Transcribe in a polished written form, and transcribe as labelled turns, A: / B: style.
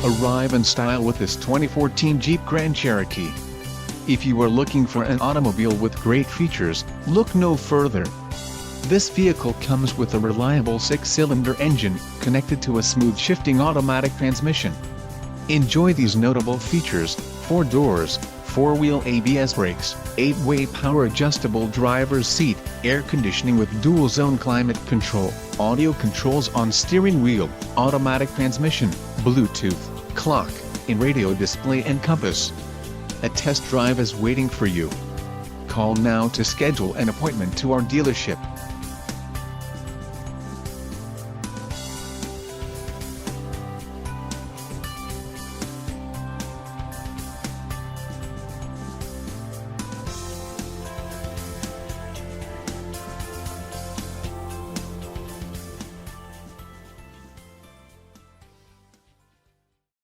A: Arrive in style with this 2014 Jeep Grand Cherokee. If you are looking for an automobile with great features, look no further. This vehicle comes with a reliable 6-cylinder engine, connected to a smooth shifting automatic transmission. Enjoy these notable features: 4 doors, 4-wheel ABS brakes, 8-way power adjustable driver's seat, air conditioning with dual-zone climate control, audio controls on steering wheel, automatic transmission, Bluetooth, clock, in-radio display and compass. A test drive is waiting for you. Call now to schedule an appointment to our dealership.